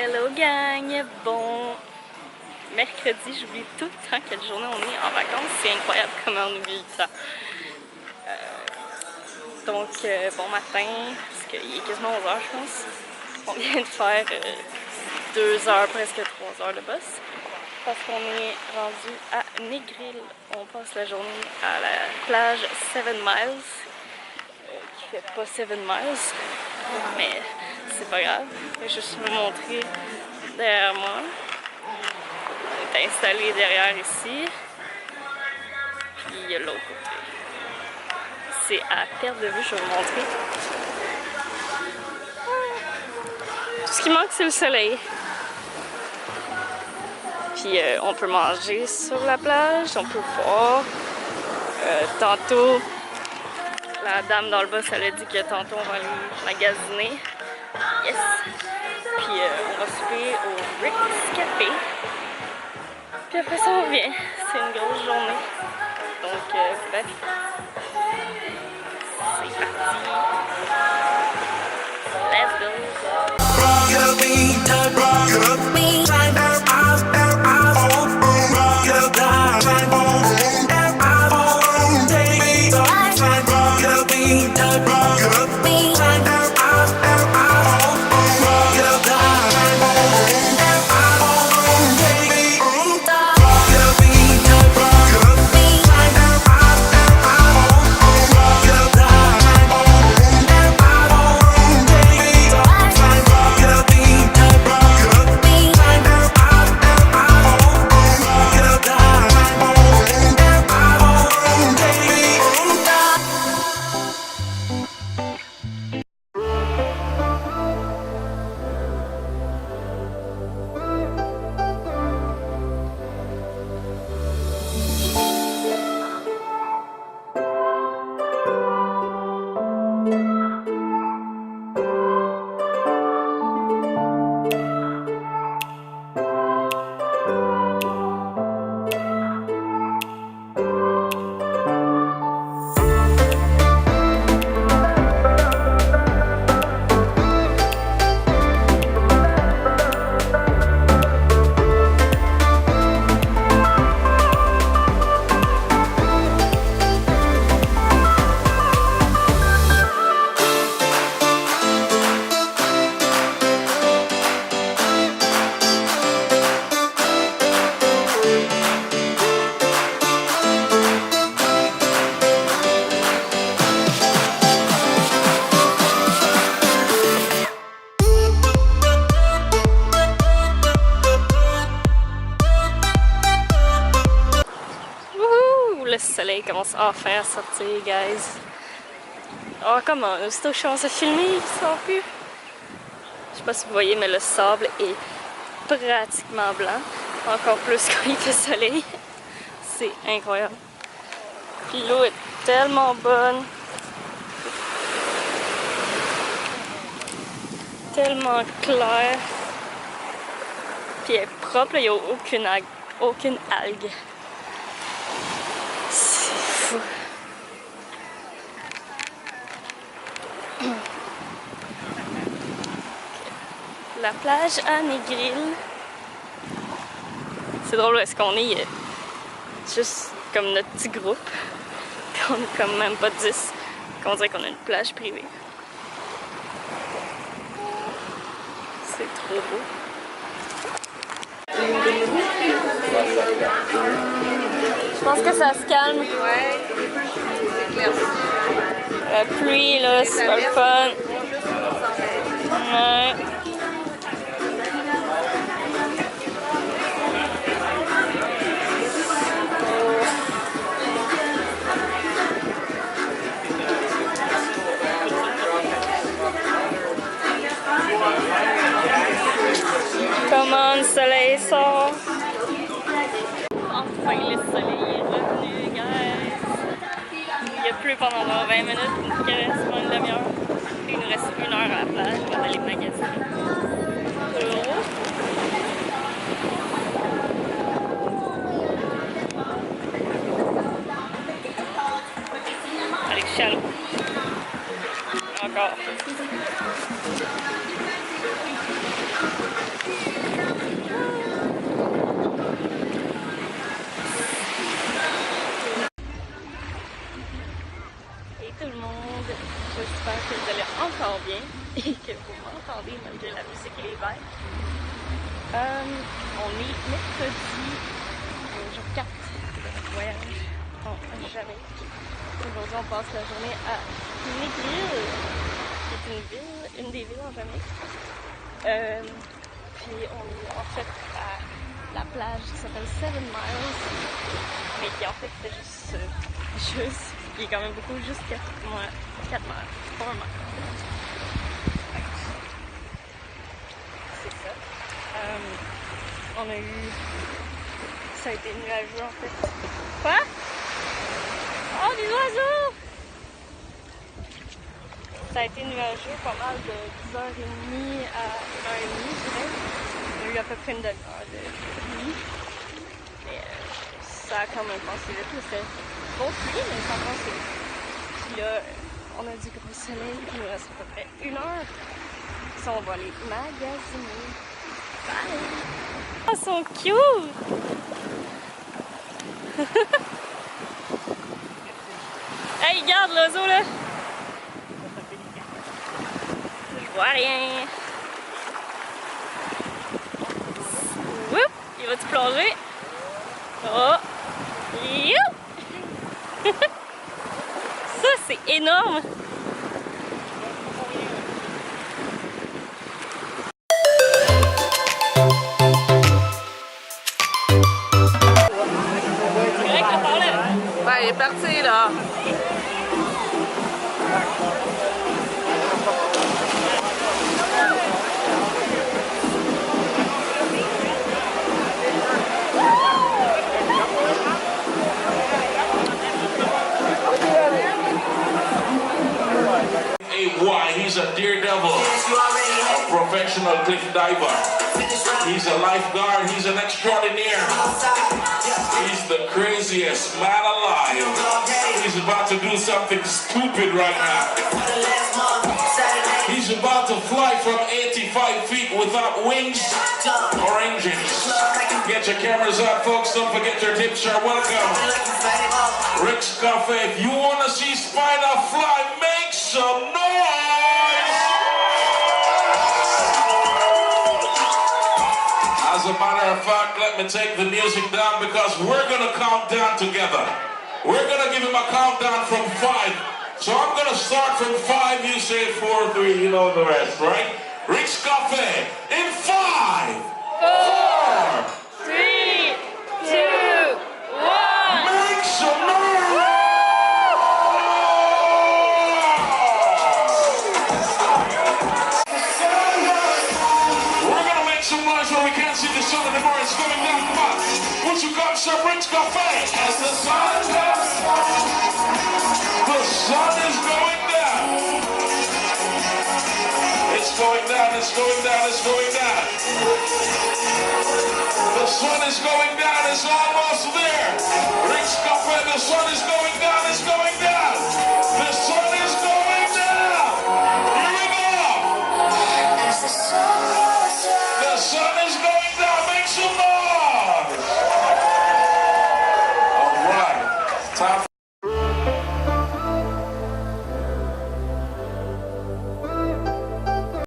Hello gang! Bon mercredi, j'oublie tout le temps quelle journée on est en vacances. C'est incroyable comment on oublie le temps. Donc, bon matin, parce qu'il est quasiment 11h je pense. On vient de faire 2 heures, presque 3 heures de bus. Parce qu'on est rendu à Negril. On passe la journée à la plage 7 miles. Qui fait pas 7 miles, mais c'est pas grave. Je vais juste vous montrer derrière moi. On est installé derrière ici. Puis il y a l'autre côté. C'est à perte de vue, je vais vous montrer. Tout ce qui manque, c'est le soleil. Puis on peut manger sur la plage, on peut boire. Tantôt, la dame dans le bus, elle a dit que tantôt on va aller magasiner. Yes! Puis on va souper au Rick's Café. Puis après ça on revient. C'est une grosse journée. Donc bref. C'est parti. Let's go! Le soleil commence enfin à sortir, guys. Oh, comment? Aussitôt que je commence à filmer, il sort plus. Je sais pas si vous voyez, mais le sable est pratiquement blanc. Encore plus quand il fait soleil. C'est incroyable. Puis l'eau est tellement bonne. Tellement claire. Puis elle est propre, il n'y a aucune algue. C'est fou. La plage à Negril. C'est drôle parce qu'on est juste comme notre petit groupe. Puis on est comme même pas 10. On dirait qu'on a une plage privée. C'est trop beau. Je pense que ça se calme. Ouais, c'est clair. La pluie, là, c'est pas le fun. Ouais. Comment le soleil sort? Enfin, le soleil est revenu, guys. Il a plu pendant 20 minutes, il reste une demi-heure. Il nous reste 1 heure à la plage, on va aller magasiner. Allez, chalot. Encore. vous m'entendez malgré la musique et les verres. On est mercredi, jour 4 de notre voyage en Jamaïque. Aujourd'hui, on passe la journée à Negril, qui est une des villes en Jamaïque. Puis on est en fait à la plage qui s'appelle 7 miles, mais qui en fait c'est juste, qui est quand même beaucoup, juste 4 miles, pas un mile. C'est ça. On a eu, ça a été nuageux en fait. Quoi? Oh, des oiseaux! Ça a été nuageux pas mal de 10h30 à 1h30, je dirais. On a eu à peu près une demi-heure de pluie. Mais ça a quand même passé vite. C'était bon pluie, mais ça a passé vite. Puis là, on a du gros soleil. Il nous reste à peu près 1 heure. Ça, on va aller magasiner. Bye! Oh, ils sont cute! Hey, regarde l'oiseau là! Je vois rien! Oups! Il va-tu plonger? Oh! Youp! Ça, c'est énorme! Ben, il est parti là. Why? He's a daredevil, a professional cliff diver. He's a lifeguard. He's an extraordinaire. He's the craziest man alive. He's about to do something stupid right now. He's about to fly from 85 feet without wings or engines. Get your cameras out, folks. Don't forget your tips are welcome. Rick's Cafe. If you want to see Spider fly, make some noise. As a matter of fact, let me take the music down because we're going to count down together. We're going to give him a countdown from 5. So I'm going to start from 5. You say 4, 3, you know the rest, right? Rick's Cafe in 5, 4, 3, 2, 1. make some noise! We're going to make some noise where we can't see the sun anymore. It's going down. Come on. Won't you come some Rick's Cafe? As the sun goes down, the sun is going down. It's going down, it's going down, it's going down. The sun is going down, it's almost there. Rick's Cafe, the sun is going down, it's going down.